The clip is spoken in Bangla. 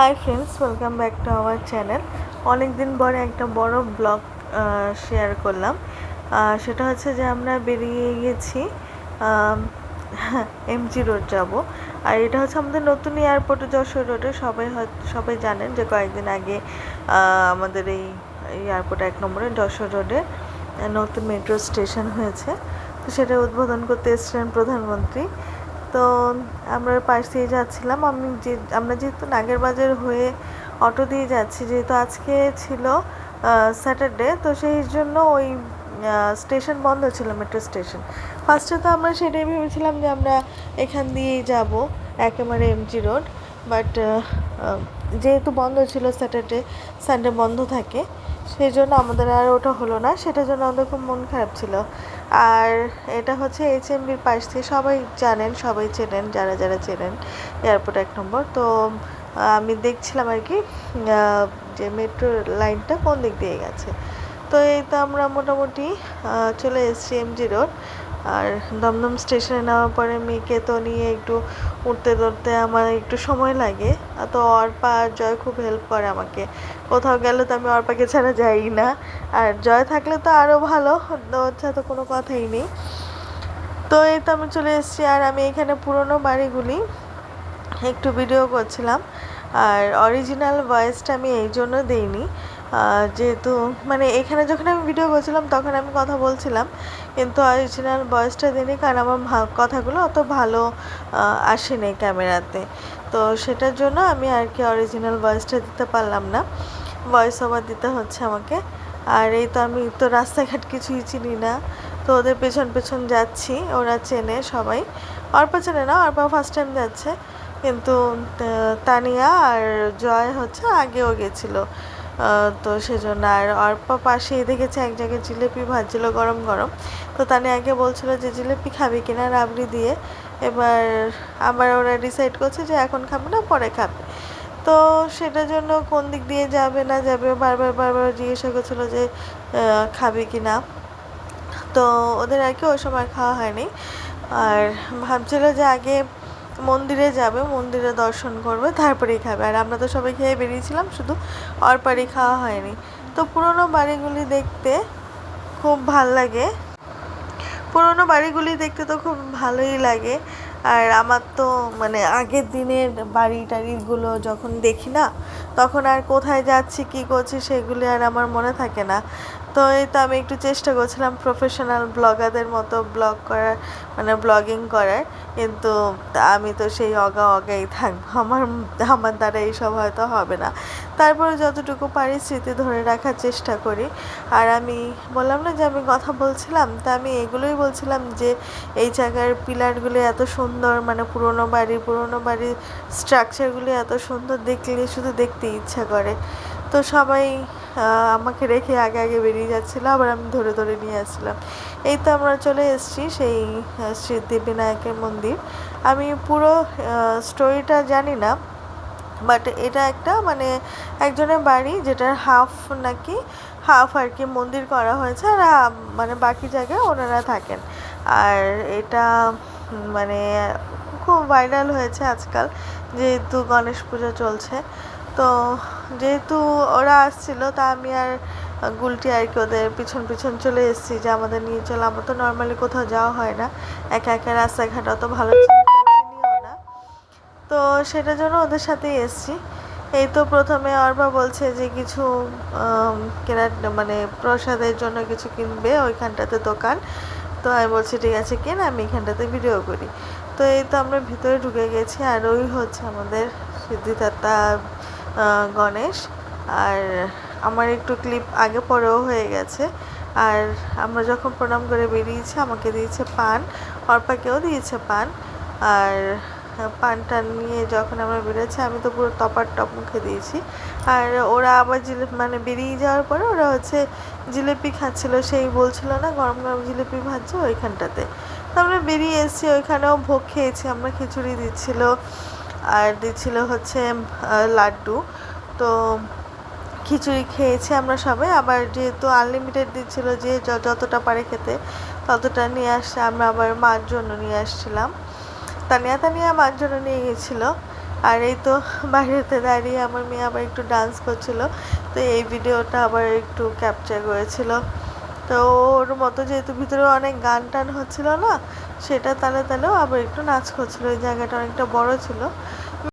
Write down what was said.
Hi friends, welcome back to our channel. অনেক দিন পরে একটা বড় ব্লগ শেয়ার করলাম। সেটা হচ্ছে যে আমরা বেরিয়ে গেছি এমজি রোড যাব। আর এটা হচ্ছে আমাদের নতুন এয়ারপোর্ট যশোর রোডে। সবাই জানেন যে কয়েকদিন আগে আমাদের এই এয়ারপোর্ট 1 নম্বরে যশোর রোডে নতুন মেট্রো স্টেশন হয়েছে। তো সেটা উদ্বোধন করতে এসেছিলেন প্রধানমন্ত্রী। তো আমরা পাশ দিয়ে যাচ্ছিলাম। আমরা যেহেতু নাগেরবাজার হয়ে অটো দিয়ে যাচ্ছি, যেহেতু আজকে ছিল স্যাটারডে, তো সেই জন্য ওই স্টেশন বন্ধ ছিল, মেট্রো স্টেশন। ফার্স্টে তো আমরা সেটাই ভেবেছিলাম যে আমরা এখান দিয়েই যাব একেবারে এমজি রোড, বাট যেহেতু বন্ধ ছিল, স্যাটারডে সানডে বন্ধ থাকে, সেই জন্য আমাদের আর ওটা হলো না। সেটার জন্য আমাদের খুব মন খারাপ ছিল। আর এটা হচ্ছে এইচএমবির পাশ থেকে, সবাই জানেন, সবাই চেনেন, যারা যারা চেনেন এয়ারপোর্ট 1 নম্বর। তো আমি দেখছিলাম আর কি যে মেট্রো লাইনটা কোন দিক দিয়ে গেছে। তো এই তো আমরা মোটামুটি চলে এসেছি এমজি রোড। আর দমদম স্টেশনে নেওয়ার পরে মেয়েকে তো নিয়ে একটু উঠতে আমার একটু সময় লাগে। তো অর্পা আর জয় খুব হেল্প করে আমাকে। কোথাও গেলে তো আমি অর্পাকে ছাড়া যাই না, আর জয় থাকলে তো আরও ভালো, ওর সাথে কোনো কথাই নেই। তো এই তো আমি চলে এসেছি। আর আমি এখানে পুরোনো বাড়িগুলি একটু ভিডিও করছিলাম। আর অরিজিনাল ভয়েসটা আমি এই জন্য দিইনি, যেহেতু মানে এখানে যখন আমি ভিডিও করছিলাম তখন আমি কথা বলছিলাম, কিন্তু অরিজিনাল ভয়েসটা দিইনি, কারণ আমার কথাগুলো অত ভালো আসেনি ক্যামেরাতে। তো সেটার জন্য আমি আর কি অরিজিনাল ভয়েসটা দিতে পারলাম না, ভয়েস ওভার দিতে হচ্ছে আমাকে। আর এই তো আমি তো রাস্তাঘাট কিছুই চিনি না, তো ওদের পেছন পেছন যাচ্ছি। ওরা চেনে সবাই, অর্পা চেনে না, অর্পা ফার্স্ট টাইম যাচ্ছে, কিন্তু তানিয়া আর জয় হচ্ছে আগেও গেছিলো। তো সেজন্য। আর অর্পা পাশেই দেখেছে এক জায়গায় জিলিপি ভাজছিল গরম গরম। তো তানিয়াকে বলছিল যে জিলিপি খাবি কিনা রাবড়ি দিয়ে। এবার আবার ওরা ডিসাইড করছে যে এখন খাবে না, পরে খাবে। তো সেটার জন্য কোন দিক দিয়ে যাবে না যাবে বারবার জিজ্ঞাসা করছিল যে খাবে কি না। তো ওদের আর কি ওই সময় খাওয়া হয়নি। আর ভাবছিল যে আগে মন্দিরে যাবে, মন্দিরে দর্শন করবে, তারপরেই খাবে। আর আমরা তো সবাই খেয়ে বেরিয়েছিলাম, শুধু অর্পারই খাওয়া হয়নি। তো পুরোনো বাড়িগুলি দেখতে খুব ভাল লাগে, পুরোনো বাড়িগুলি দেখতে তো খুব ভালোই লাগে। আর আমার তো মানে আগের দিনের বাড়ি টাড়িগুলো যখন দেখি না, তখন আর কোথায় যাচ্ছি কী করছি সেগুলি আর আমার মনে থাকে না। তো এই তো আমি একটু চেষ্টা করছিলাম প্রফেশনাল ব্লগারদের মতো ব্লগ করার, মানে ব্লগিং করার, কিন্তু আমি তো সেই অগাই থাকবো, আমার দ্বারা এইসব হয়তো হবে না। তারপরে যতটুকু পারি স্মৃতি ধরে রাখার চেষ্টা করি। আর আমি বললাম না যে আমি কথা বলছিলাম, তা আমি এগুলোই বলছিলাম যে এই জায়গার পিলারগুলি এত সুন্দর, মানে পুরোনো বাড়ির স্ট্রাকচারগুলি এত সুন্দর, দেখলে শুধু দেখতে ইচ্ছা করে। তো সবাই আমাকে রেখে আগে আগে বেরিয়ে যাচ্ছিলো, আবার আমি ধরে ধরে নিয়ে আসছিলাম। এই তো আমরা চলে এসেছি সেই সিদ্ধিবিনায়কের মন্দির। আমি পুরো স্টোরিটা জানি না, বাট এটা একটা মানে একজনের বাড়ি, যেটার হাফ আর কি মন্দির করা হয়েছে, আর মানে বাকি জায়গায় ওনারা থাকেন। আর এটা মানে খুব ভাইরাল হয়েছে আজকাল, যেহেতু গণেশ পুজো চলছে। তো যেহেতু ওরা আসছিল, তা আমি আর গুলটি আর কি ওদের পিছন পিছন চলে এসেছি যে আমাদের নিয়ে চলো। আমার তো নর্মালি কোথাও যাওয়া হয় না, একা একা রাস্তাঘাট অত ভালো চিনিও না, তো সেটার জন্য ওদের সাথেই এসেছি। এই তো প্রথমে অর্পা বলছে যে কিছু কেনার, মানে প্রসাদের জন্য কিছু কিনবে, ওইখানটাতে দোকান। তো আমি বলছি ঠিক আছে কেন, আমি এখানটাতে ভিডিও করি। তো এই তো আমরা ভিতরে ঢুকে গেছি। আর ওই হচ্ছে আমাদের সিদ্ধিদাতা গণেশ। আর আমার একটু ক্লিপ আগে পরেও হয়ে গেছে। আর আমরা যখন প্রণাম করে বেরিয়েছি, আমাকে দিয়েছে পান, অর্পাকেও দিয়েছে পান। আর পানটা নিয়ে যখন আমরা বেরোচ্ছি, আমি তো পুরো টপ মুখে দিয়েছি। আর ওরা আবার মানে বেরিয়ে যাওয়ার পরে ওরা হচ্ছে জিলিপি খাচ্ছিল, সেই বলছিল না গরম গরম জিলিপি ভাজছে ওইখানটাতে। তো আমরা বেরিয়ে এসেছি, ওইখানেও ভোগ খেয়েছি আমরা, খিচুড়ি দিচ্ছিল, আর দিচ্ছিল হচ্ছে লাড্ডু। তো খিচুড়ি খেয়েছি আমরা সবাই। আবার যেহেতু আনলিমিটেড দিচ্ছিল, যে যতটা পারে খেতে ততটা নিয়ে আসছে। আমরা আবার মার জন্য নিয়ে আসছিলাম, তানিয়া মার জন্য নিয়ে গেছিলো। আর এই তো বাইরেতে দাঁড়িয়ে আমার মেয়ে আবার একটু ডান্স করছিল, তো এই ভিডিওটা আবার একটু ক্যাপচার করেছিল। তো ওর মতো যেহেতু ভিতরে অনেক গান টান হচ্ছিল না, সেটা তালে তালেও আবার একটু নাচ করছিল। ওই জায়গাটা অনেকটা বড় ছিল,